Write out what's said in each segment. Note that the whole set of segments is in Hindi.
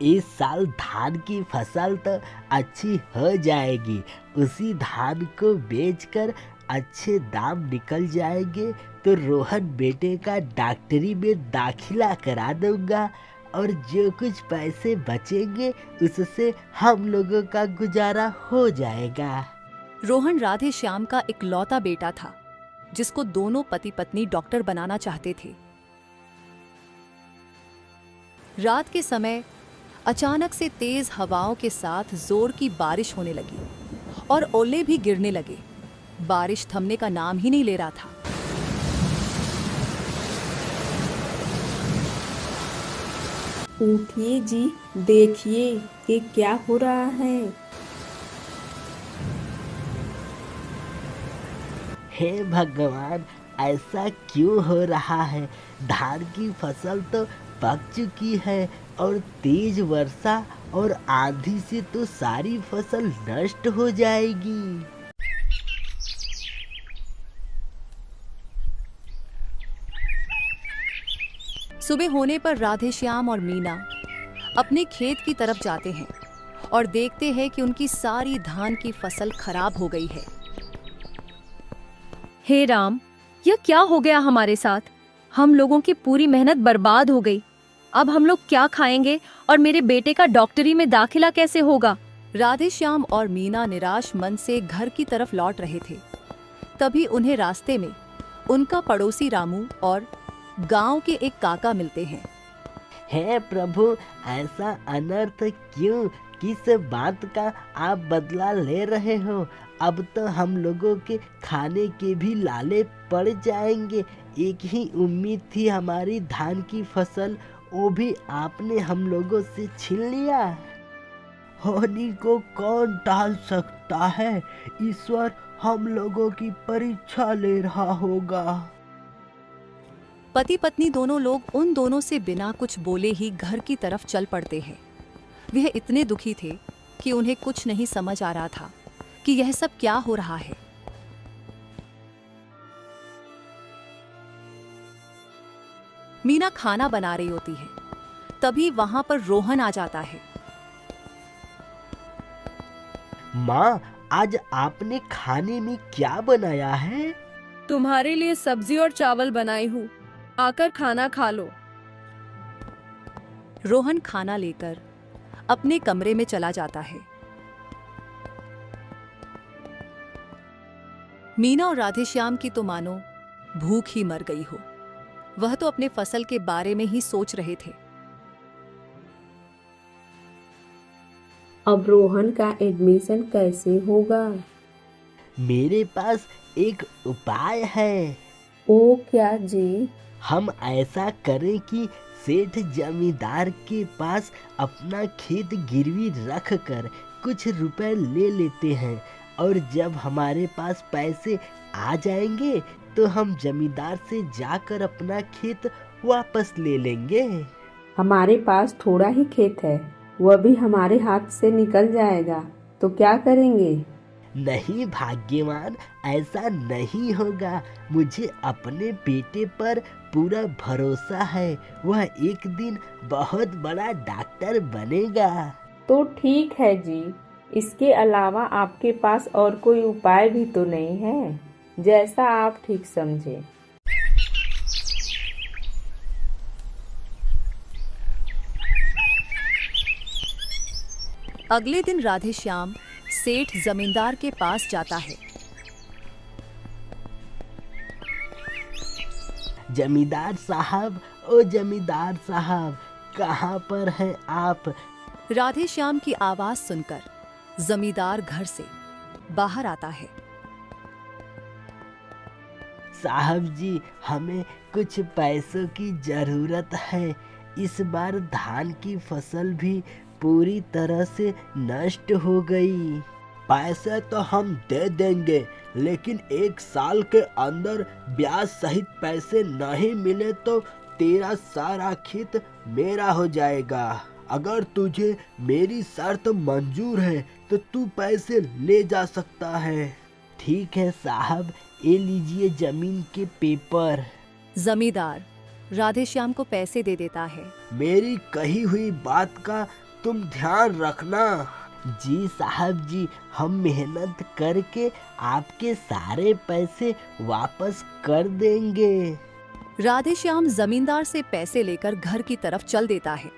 इस साल धान की फसल तो अच्छी हो जाएगी। उसी धान को बेचकर अच्छे दाम निकल जाएंगे तो रोहन बेटे का डॉक्टरी में दाखिला करा दूंगा और जो कुछ पैसे बचेंगे उससे हम लोगों का गुजारा हो जाएगा। रोहन राधे श्याम का इकलौता बेटा था जिसको दोनों पति पत्नी डॉक्टर बनाना चाहते थे। रात के समय अचानक से तेज हवाओं के साथ जोर की बारिश होने लगी और ओले भी गिरने लगे। बारिश थमने का नाम ही नहीं ले रहा था। उठिए जी, देखिए ये क्या हो रहा है। हे भगवान, ऐसा क्यों हो रहा है? धान की फसल तो पक चुकी है और तेज वर्षा और आंधी से तो सारी फसल नष्ट हो जाएगी। सुबह होने पर राधे श्याम और मीना अपने खेत की तरफ जाते हैं और देखते हैं कि उनकी सारी धान की फसल खराब हो गई है। हे राम, यह क्या हो गया हमारे साथ? हम लोगों की पूरी मेहनत बर्बाद हो गई। अब हम लोग क्या खाएंगे और मेरे बेटे का डॉक्टरी में दाखिला कैसे होगा? राधे श्याम और मीना निराश मन से घर की तरफ लौट रहे थे। तभी उन्हें रास्ते में उनका पड़ोसी रामू और गांव के एक काका मिलते हैं। हे प्रभु, ऐसा अनर्थ क्यों? किस बात का आप बदला ले रहे हो? अब तो हम लोगों के खाने के भी लाले पड़ जाएंगे। एक ही उम्मीद थी हमारी धान की फसल, वो भी आपने हम लोगों से छीन लिया। हानि को कौन टाल सकता है? ईश्वर हम लोगों की परीक्षा ले रहा होगा। पति पत्नी दोनों लोग उन दोनों से बिना कुछ बोले ही घर की तरफ चल पड़ते हैं। वह इतने दुखी थे कि उन्हें कुछ नहीं समझ आ रहा था कि यह सब क्या हो रहा है। मीना खाना बना रही होती है, तभी वहां पर रोहन आ जाता है। माँ, आज आपने खाने में क्या बनाया है? तुम्हारे लिए सब्जी और चावल बनाई हूँ, आकर खाना खा लो। रोहन खाना लेकर अपने कमरे में चला जाता है। मीना और राधे श्याम की तो मानो भूख ही मर गई हो। वह तो अपने फसल के बारे में ही सोच रहे थे। अब रोहन का एडमिशन कैसे होगा? मेरे पास एक उपाय है। ओ क्या जी? हम ऐसा करें कि सेठ जमींदार के पास अपना खेत गिरवी रख कर कुछ रुपए ले लेते हैं और जब हमारे पास पैसे आ जाएंगे तो हम जमींदार से जाकर अपना खेत वापस ले लेंगे। हमारे पास थोड़ा ही खेत है, वह भी हमारे हाथ से निकल जाएगा, तो क्या करेंगे? नहीं भाग्यवान, ऐसा नहीं होगा। मुझे अपने बेटे पर पूरा भरोसा है। वह एक दिन बहुत बड़ा डॉक्टर बनेगा। तो ठीक है जी, इसके अलावा आपके पास और कोई उपाय भी तो नहीं है? जैसा आप ठीक समझे। अगले दिन राधे श्याम सेठ जमींदार के पास जाता है। जमींदार साहब, ओ जमींदार साहब, कहाँ पर हैं आप? राधे श्याम की आवाज सुनकर जमींदार घर से बाहर आता है। साहब जी, हमें कुछ पैसों की जरूरत है। इस बार धान की फसल भी पूरी तरह से नष्ट हो गई। पैसे तो हम दे देंगे, लेकिन 1 साल के अंदर ब्याज सहित पैसे नहीं मिले तो तेरा सारा खेत मेरा हो जाएगा। अगर तुझे मेरी शर्त मंजूर है तो तू पैसे ले जा सकता है। ठीक है साहब, ये लीजिए जमीन के पेपर। जमींदार राधे श्याम को पैसे दे देता है। मेरी कही हुई बात का तुम ध्यान रखना। जी साहब जी, हम मेहनत करके आपके सारे पैसे वापस कर देंगे। राधेश्याम जमींदार से पैसे लेकर घर की तरफ चल देता है।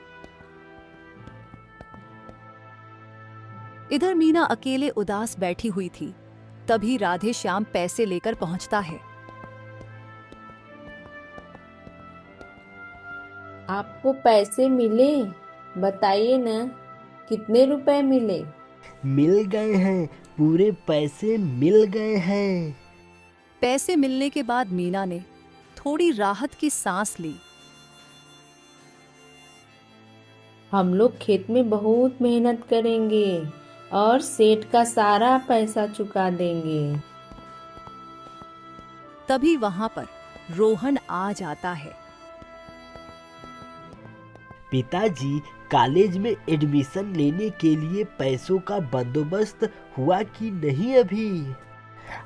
इधर मीना अकेले उदास बैठी हुई थी। तभी राधेश्याम पैसे लेकर पहुंचता है। आपको पैसे मिले? बताइए ना, कितने रुपए मिले? मिल गए हैं, पूरे पैसे मिल गए हैं। पैसे मिलने के बाद मीना ने थोड़ी राहत की सांस ली। हम लोग खेत में बहुत मेहनत करेंगे और सेठ का सारा पैसा चुका देंगे। तभी वहां पर रोहन आ जाता है। पिताजी, कॉलेज में एडमिशन लेने के लिए पैसों का बंदोबस्त हुआ कि नहीं अभी?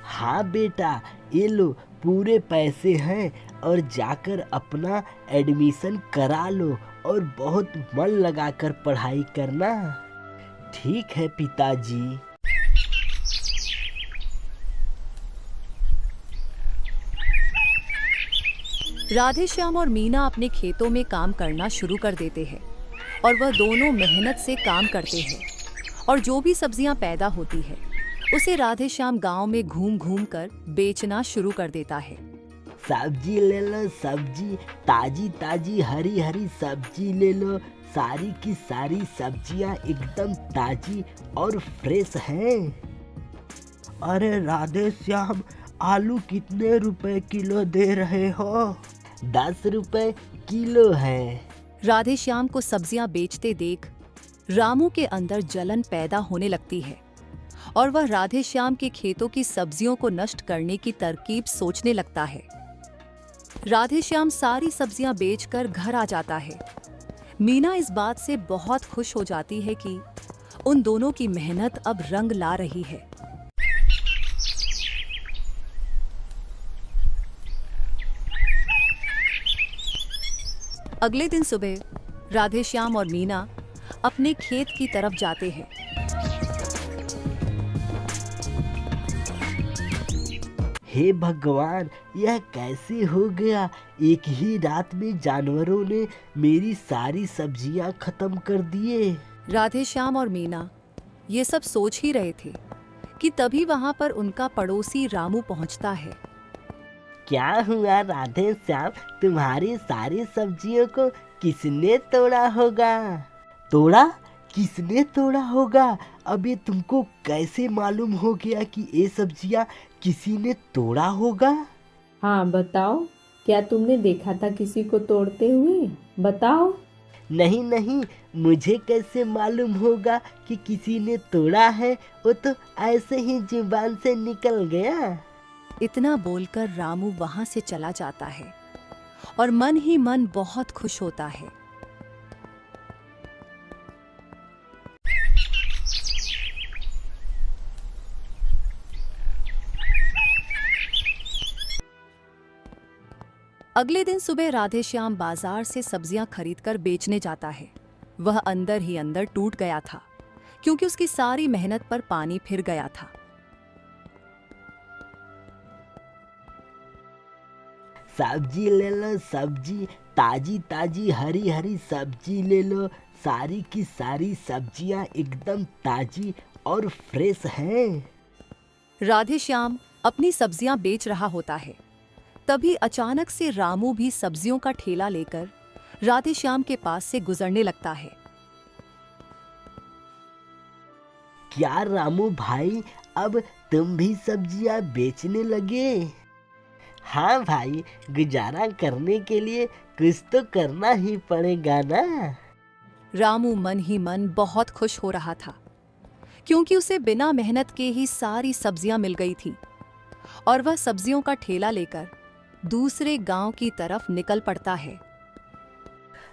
हाँ बेटा, ये लो पूरे पैसे हैं और जाकर अपना एडमिशन करा लो और बहुत मन लगाकर पढ़ाई करना। ठीक है पिताजी। राधेश्याम और मीना अपने खेतों में काम करना शुरू कर देते हैं और वह दोनों मेहनत से काम करते हैं और जो भी सब्जियां पैदा होती है उसे राधेश्याम गांव में घूम घूम कर बेचना शुरू कर देता है। सब्जी ले लो, सब्जी ताजी ताजी हरी हरी सब्जी ले लो। सारी की सारी सब्जियां एकदम ताजी और फ्रेश हैं। अरे राधेश्याम, आलू कितने रुपए किलो दे रहे हो? 10 रुपए किलो है। राधेश्याम को सब्जियां बेचते देख रामू के अंदर जलन पैदा होने लगती है और वह राधेश्याम के खेतों की सब्जियों को नष्ट करने की तरकीब सोचने लगता है। राधेश्याम सारी सब्जियां बेचकर घर आ जाता है। मीना इस बात से बहुत खुश हो जाती है कि उन दोनों की मेहनत अब रंग ला रही है। अगले दिन सुबह राधेश्याम और मीना अपने खेत की तरफ जाते हैं। हे भगवान, यह कैसे हो गया? एक ही रात में जानवरों ने मेरी सारी सब्जियां खत्म कर दिए। राधेश्याम और मीना ये सब सोच ही रहे थे कि तभी वहां पर उनका पड़ोसी रामू पहुंचता है। क्या हुआ राधेश्याम, तुम्हारी सारी सब्जियों को किसने तोड़ा होगा? तोड़ा? किसने तोड़ा होगा? अब ये तुमको कैसे मालूम हो गया कि ये सब्जियां किसी ने तोड़ा होगा? हाँ बताओ, क्या तुमने देखा था किसी को तोड़ते हुए? बताओ। नहीं नहीं, मुझे कैसे मालूम होगा कि किसी ने तोड़ा है? वो तो ऐसे ही जुबान से निकल गया। इतना बोलकर रामू वहां से चला जाता है और मन ही मन बहुत खुश होता है। अगले दिन सुबह राधेश्याम बाजार से सब्जियां खरीदकर बेचने जाता है। वह अंदर ही अंदर टूट गया था क्योंकि उसकी सारी मेहनत पर पानी फिर गया था। सब्जी ले लो, सब्जी ताजी ताजी हरी हरी सब्जी ले लो। सारी की सारी सब्जियां एकदम ताजी और फ्रेश हैं। राधेश्याम अपनी सब्जियां बेच रहा होता है। तभी अचानक से रामू भी सब्जियों का ठेला लेकर राधेश्याम के पास से गुजरने लगता है। क्या रामू भाई, अब तुम भी सब्जियां बेचने लगे? हाँ भाई, गुजारा करने के लिए कुछ तो करना ही पड़ेगा ना। रामू मन ही मन बहुत खुश हो रहा था क्योंकि उसे बिना मेहनत के ही सारी सब्जियां मिल गई थी और वह सब्जियों का ठेला लेकर दूसरे गांव की तरफ निकल पड़ता है।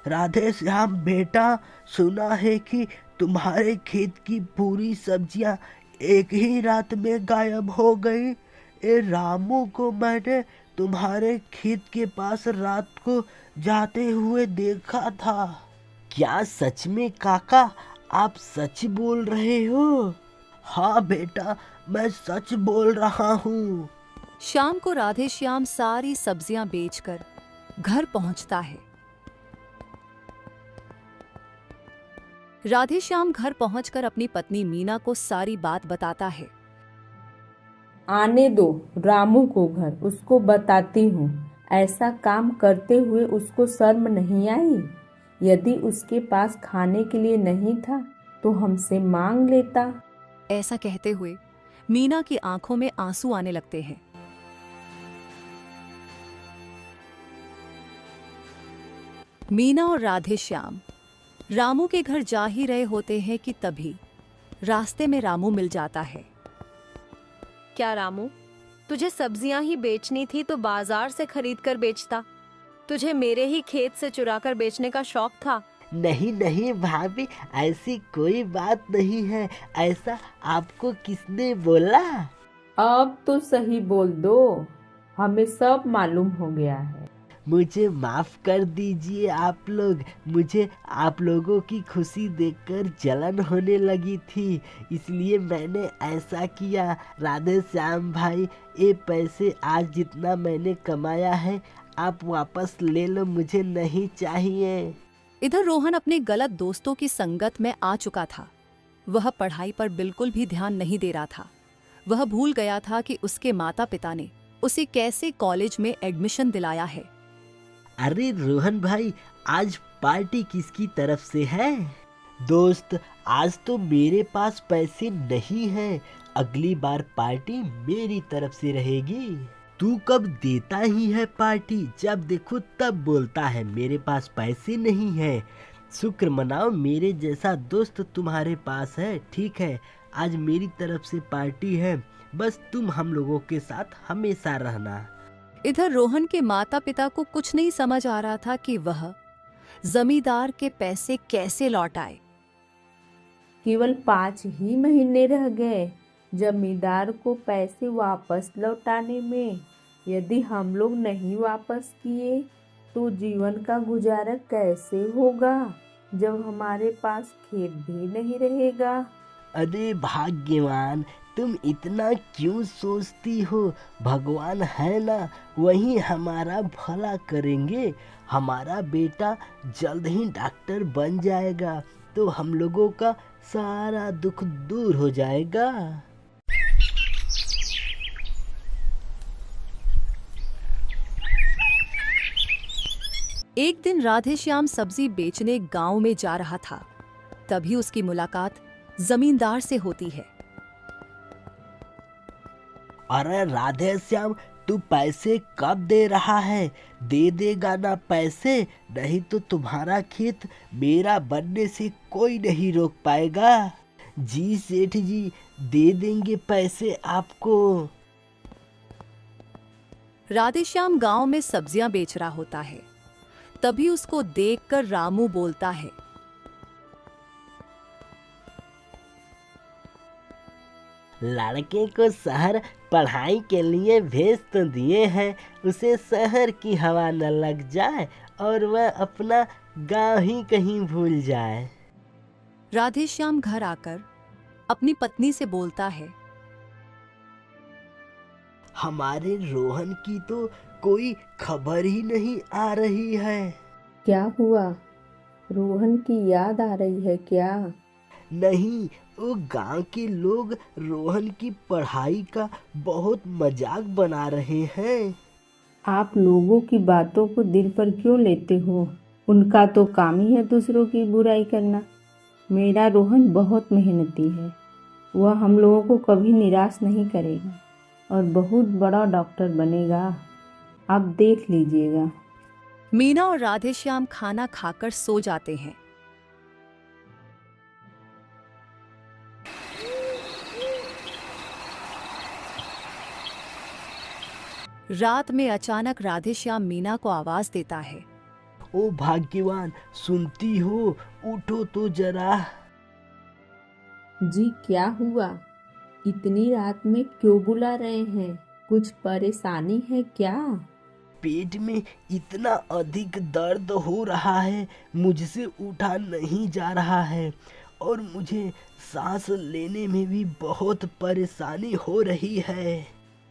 राधेश्याम बेटा, सुना है कि तुम्हारे खेत की पूरी सब्जियां एक ही रात में गायब हो गई। ए रामू को मैंने तुम्हारे खेत के पास रात को जाते हुए देखा था। क्या सच में काका? आप सच बोल रहे हो? हाँ बेटा, मैं सच बोल रहा हूँ। शाम को राधे श्याम सारी सब्जियां बेचकर घर पहुंचता है। राधे श्याम घर पहुंचकर अपनी पत्नी मीना को सारी बात बताता है। आने दो रामू को घर, उसको बताती हूँ। ऐसा काम करते हुए उसको शर्म नहीं आई? यदि उसके पास खाने के लिए नहीं था तो हमसे मांग लेता। ऐसा कहते हुए मीना की आंखों में आंसू आने लगते हैं। मीना और राधे श्याम रामू के घर जा ही रहे होते हैं कि तभी रास्ते में रामू मिल जाता है। क्या रामू, तुझे सब्जियां ही बेचनी थी तो बाजार से खरीद कर बेचता। तुझे मेरे ही खेत से चुरा कर बेचने का शौक था। नहीं नहीं भाभी, ऐसी कोई बात नहीं है। ऐसा आपको किसने बोला? अब तो सही बोल दो, हमें सब मालूम हो गया है। मुझे माफ कर दीजिए आप लोग। मुझे आप लोगों की खुशी देखकर जलन होने लगी थी, इसलिए मैंने ऐसा किया। राधे श्याम भाई, ये पैसे आज जितना मैंने कमाया है आप वापस ले लो, मुझे नहीं चाहिए। इधर रोहन अपने गलत दोस्तों की संगत में आ चुका था। वह पढ़ाई पर बिल्कुल भी ध्यान नहीं दे रहा था। वह भूल गया था कि उसके माता पिता ने उसे कैसे कॉलेज में एडमिशन दिलाया है। अरे रोहन भाई, आज पार्टी किसकी तरफ से है? दोस्त, आज तो मेरे पास पैसे नहीं हैं। अगली बार पार्टी मेरी तरफ से रहेगी। तू कब देता ही है पार्टी? जब देखो तब बोलता है मेरे पास पैसे नहीं है। शुक्र मनाओ मेरे जैसा दोस्त तुम्हारे पास है। ठीक है, आज मेरी तरफ से पार्टी है, बस तुम हम लोगों के साथ हमेशा रहना। इधर रोहन के माता पिता को कुछ नहीं समझ आ रहा था कि वह जमींदार के पैसे कैसे लौटाए। केवल 5 ही महीने रह गए जमींदार को पैसे वापस लौटाने में। यदि हम लोग नहीं वापस किए तो जीवन का गुजारा कैसे होगा, जब हमारे पास खेत भी नहीं रहेगा। अरे भाग्यवान, तुम इतना क्यों सोचती हो? भगवान है ना, वही हमारा भला करेंगे। हमारा बेटा जल्द ही डॉक्टर बन जाएगा तो हम लोगों का सारा दुख दूर हो जाएगा। एक दिन राधे श्याम सब्जी बेचने गांव में जा रहा था। तभी उसकी मुलाकात जमींदार से होती है। अरे राधे श्याम, तू पैसे कब दे रहा है? दे देगा ना पैसे? नहीं तो तुम्हारा खेत मेरा बनने से कोई नहीं रोक पाएगा। जी सेठ जी, दे देंगे पैसे आपको। राधेश्याम गांव में सब्जियां बेच रहा होता है। तभी उसको देखकर रामू बोलता है। लड़के को शहर पढ़ाई के लिए भेज तो दिए हैं, उसे शहर की हवा न लग जाए और वह अपना गांव ही कहीं भूल जाए। राधेश्याम घर आकर अपनी पत्नी से बोलता है। हमारे रोहन की तो कोई खबर ही नहीं आ रही है। क्या हुआ? रोहन की याद आ रही है क्या? नहीं, वो गांव के लोग रोहन की पढ़ाई का बहुत मजाक बना रहे हैं। आप लोगों की बातों को दिल पर क्यों लेते हो? उनका तो काम ही है दूसरों की बुराई करना। मेरा रोहन बहुत मेहनती है, वह हम लोगों को कभी निराश नहीं करेगा और बहुत बड़ा डॉक्टर बनेगा, आप देख लीजिएगा। मीना और राधेश्याम खाना खाकर सो जाते हैं। रात में अचानक राधेश्याम मीना को आवाज देता है। ओ भाग्यवान, सुनती हो? उठो तो जरा। जी क्या हुआ? इतनी रात में क्यों बुला रहे हैं? कुछ परेशानी है क्या? पेट में इतना अधिक दर्द हो रहा है, मुझसे उठा नहीं जा रहा है और मुझे सांस लेने में भी बहुत परेशानी हो रही है।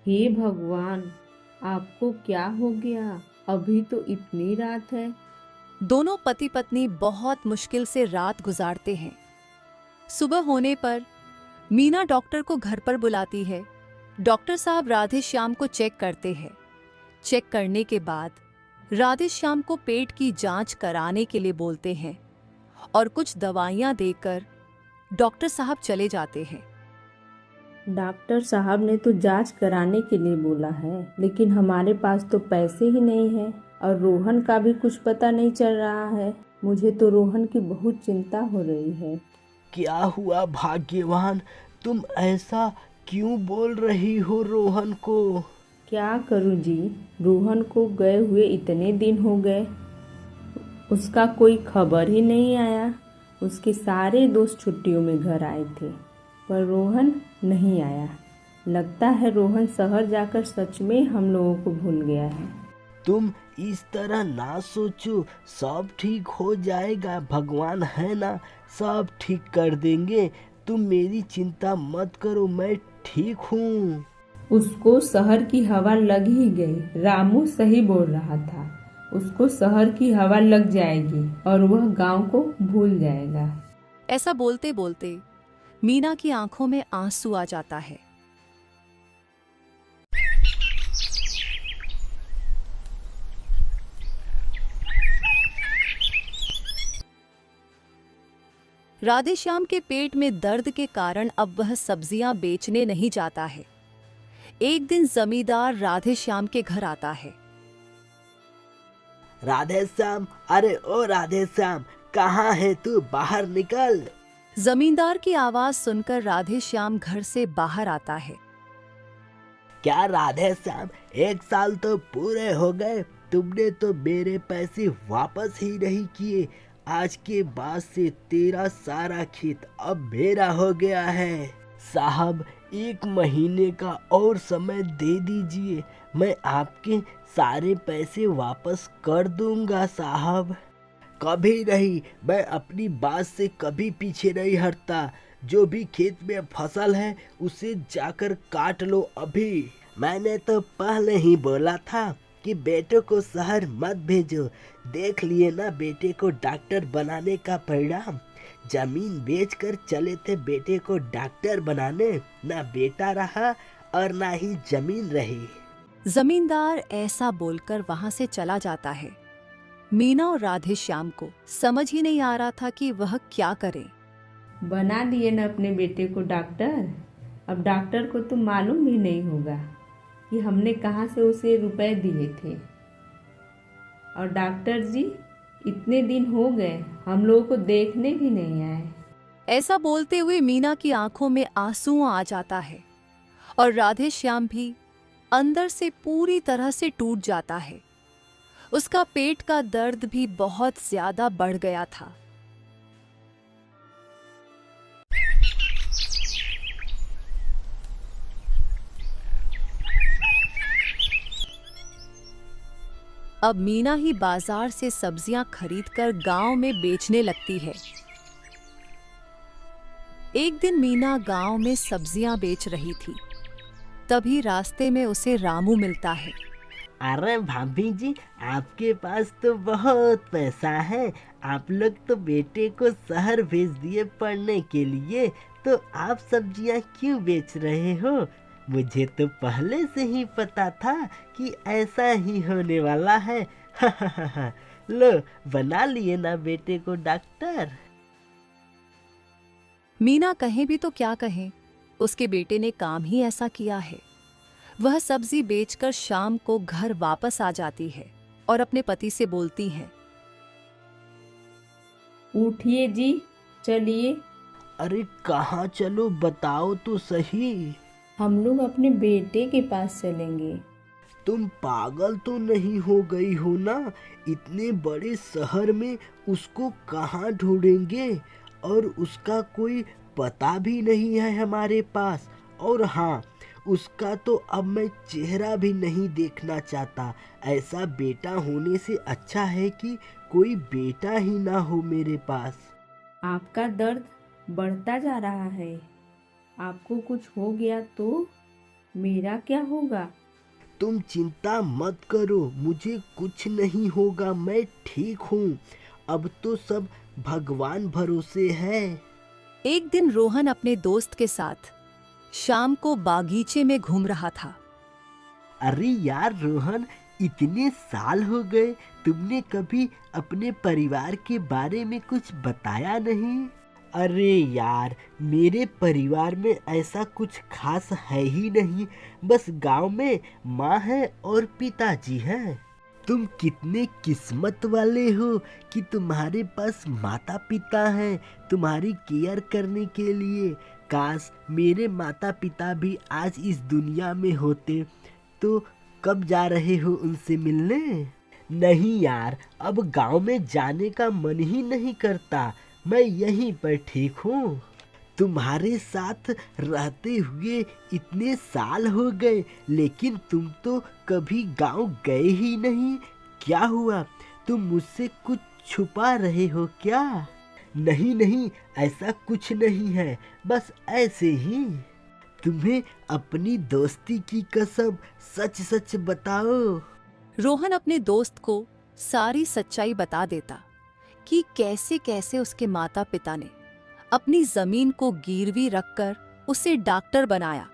हे भगवान, आपको क्या हो गया? अभी तो इतनी रात है। दोनों पति पत्नी बहुत मुश्किल से रात गुजारते हैं। सुबह होने पर मीना डॉक्टर को घर पर बुलाती है। डॉक्टर साहब राधे श्याम को चेक करते हैं। चेक करने के बाद राधे श्याम को पेट की जांच कराने के लिए बोलते हैं और कुछ दवाइयां देकर डॉक्टर साहब चले जाते हैं। डॉक्टर साहब ने तो जांच कराने के लिए बोला है, लेकिन हमारे पास तो पैसे ही नहीं है और रोहन का भी कुछ पता नहीं चल रहा है। मुझे तो रोहन की बहुत चिंता हो रही है। क्या हुआ भाग्यवान, तुम ऐसा क्यों बोल रही हो रोहन को? क्या करूं जी, रोहन को गए हुए इतने दिन हो गए, उसका कोई खबर ही नहीं आया। उसके सारे दोस्त छुट्टियों में घर आए थे, पर रोहन नहीं आया। लगता है रोहन शहर जाकर सच में हम लोगों को भूल गया है। तुम इस तरह ना सोचो, सब ठीक हो जाएगा, भगवान है ना, सब ठीक कर देंगे। तुम मेरी चिंता मत करो, मैं ठीक हूँ। उसको शहर की हवा लग ही गई। रामू सही बोल रहा था, उसको शहर की हवा लग जाएगी और वह गांव को भूल जाएगा। ऐसा बोलते बोलते मीना की आंखों में आंसू आ जाता है। राधे श्याम के पेट में दर्द के कारण अब वह सब्जियां बेचने नहीं जाता है। एक दिन जमींदार राधे श्याम के घर आता है। राधे श्याम, अरे ओ राधे श्याम, कहाँ है तू? बाहर निकल। जमींदार की आवाज सुनकर राधे श्याम घर से बाहर आता है। क्या राधे श्याम, 1 साल तो पूरे हो गए, तुमने तो मेरे पैसे वापस ही नहीं किए। आज के बाद से तेरा सारा खेत अब मेरा हो गया है। साहब, 1 महीने का और समय दे दीजिए, मैं आपके सारे पैसे वापस कर दूंगा साहब। कभी नहीं, मैं अपनी बात से कभी पीछे नहीं हटता। जो भी खेत में फसल है उसे जाकर काट लो अभी। मैंने तो पहले ही बोला था कि बेटे को शहर मत भेजो। देख लिए ना बेटे को डॉक्टर बनाने का परिणाम। जमीन बेचकर चले थे बेटे को डॉक्टर बनाने, ना बेटा रहा और ना ही जमीन रही। जमींदार ऐसा बोलकर वहां से चला जाता है। मीना और राधे श्याम को समझ ही नहीं आ रहा था कि वह क्या करे। बना दिए न अपने बेटे को डॉक्टर। अब डॉक्टर को तो मालूम भी नहीं होगा कि हमने कहाँ से उसे रुपए दिए थे। और डॉक्टर जी इतने दिन हो गए, हम लोगों को देखने भी नहीं आए। ऐसा बोलते हुए मीना की आंखों में आंसू आ जाता है और राधे श्याम भी अंदर से पूरी तरह से टूट जाता है। उसका पेट का दर्द भी बहुत ज्यादा बढ़ गया था। अब मीना ही बाजार से सब्जियां खरीदकर गांव में बेचने लगती है। एक दिन मीना गांव में सब्जियां बेच रही थी, तभी रास्ते में उसे रामू मिलता है। अरे भाभी जी, आपके पास तो बहुत पैसा है। आप लोग तो बेटे को शहर भेज दिए पढ़ने के लिए, तो आप सब्जियां क्यों बेच रहे हो? मुझे तो पहले से ही पता था कि ऐसा ही होने वाला है। लो, बना लिए ना बेटे को डॉक्टर। मीना कहे भी तो क्या कहे, उसके बेटे ने काम ही ऐसा किया है। वह सब्जी बेचकर शाम को घर वापस आ जाती है और अपने पति से बोलती है, उठिए जी, चलिए। अरे कहाँ चलो, बताओ तो सही। हम लोग अपने बेटे के पास चलेंगे। तुम पागल तो नहीं हो गई हो ना? इतने बड़े शहर में उसको कहाँ ढूंढेंगे? और उसका कोई पता भी नहीं है हमारे पास। और हाँ, उसका तो अब मैं चेहरा भी नहीं देखना चाहता। ऐसा बेटा होने से अच्छा है कि कोई बेटा ही ना हो मेरे पास। आपका दर्द बढ़ता जा रहा है। आपको कुछ हो गया तो मेरा क्या होगा? तुम चिंता मत करो, मुझे कुछ नहीं होगा, मैं ठीक हूँ। अब तो सब भगवान भरोसे है। एक दिन रोहन अपने दोस्त के साथ शाम को बागीचे में घूम रहा था। अरे यार रोहन, इतने साल हो गए, तुमने कभी अपने परिवार के बारे में कुछ बताया नहीं। अरे यार, मेरे परिवार में ऐसा कुछ खास है ही नहीं, बस गांव में माँ है और पिताजी हैं। तुम कितने किस्मत वाले हो कि तुम्हारे पास माता पिता हैं तुम्हारी केयर करने के लिए। काश मेरे माता पिता भी आज इस दुनिया में होते। तो कब जा रहे हो उनसे मिलने? नहीं यार, अब गांव में जाने का मन ही नहीं करता, मैं यहीं पर ठीक हूँ। तुम्हारे साथ रहते हुए इतने साल हो गए, लेकिन तुम तो कभी गांव गए ही नहीं। क्या हुआ, तुम मुझसे कुछ छुपा रहे हो क्या? नहीं नहीं, ऐसा कुछ नहीं है, बस ऐसे ही। तुम्हें अपनी दोस्ती की कसम, सच सच बताओ। रोहन अपने दोस्त को सारी सच्चाई बता देता कि कैसे कैसे उसके माता पिता ने अपनी जमीन को गिरवी रखकर उसे डॉक्टर बनाया।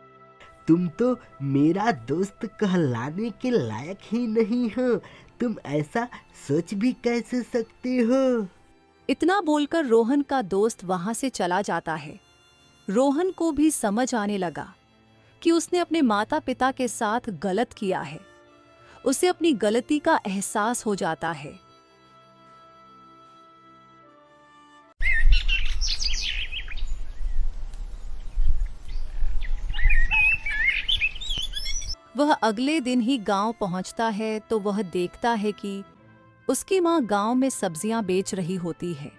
तुम तो मेरा दोस्त कहलाने के लायक ही नहीं हो, तुम ऐसा सोच भी कैसे सकते हो? इतना बोलकर रोहन का दोस्त वहां से चला जाता है। रोहन को भी समझ आने लगा कि उसने अपने माता पिता के साथ गलत किया है। उसे अपनी गलती का एहसास हो जाता है। वह अगले दिन ही गांव पहुंचता है तो वह देखता है कि उसकी मां गांव में सब्जियां बेच रही होती है।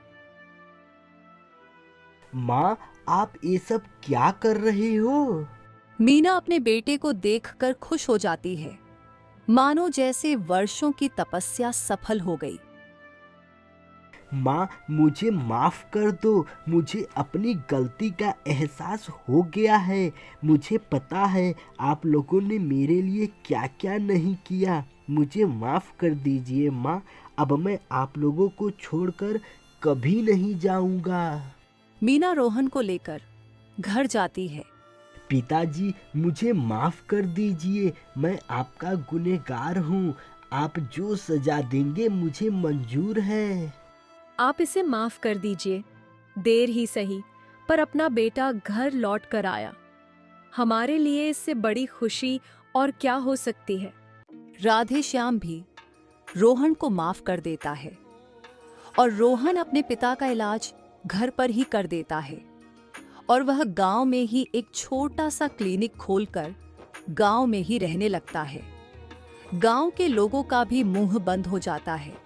माँ, आप ये सब क्या कर रहे हो? मीना अपने बेटे को देखकर खुश हो जाती है, मानो जैसे वर्षों की तपस्या सफल हो गई। माँ, मुझे माफ कर दो, मुझे अपनी गलती का एहसास हो गया है। मुझे पता है आप लोगों ने मेरे लिए क्या क्या नहीं किया। मुझे माफ कर दीजिए माँ, अब मैं आप लोगों को छोड़कर कभी नहीं जाऊंगा। मीना रोहन को लेकर घर जाती है। पिताजी, मुझे माफ कर दीजिए, मैं आपका गुनहगार हूँ। आप जो सजा देंगे मुझे मंजूर है। आप इसे माफ कर दीजिए, देर ही सही, पर अपना बेटा घर लौट कर आया। हमारे लिए इससे बड़ी खुशी और क्या हो सकती है। राधे श्याम भी रोहन को माफ कर देता है और रोहन अपने पिता का इलाज घर पर ही कर देता है और वह गांव में ही एक छोटा सा क्लिनिक खोलकर गांव में ही रहने लगता है। गांव के लोगों का भी मुंह बंद हो जाता है।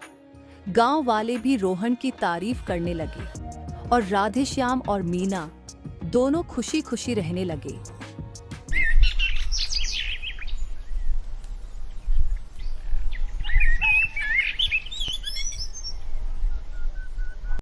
गांव वाले भी रोहन की तारीफ करने लगे और राधे श्याम और मीना दोनों खुशी खुशी रहने लगे।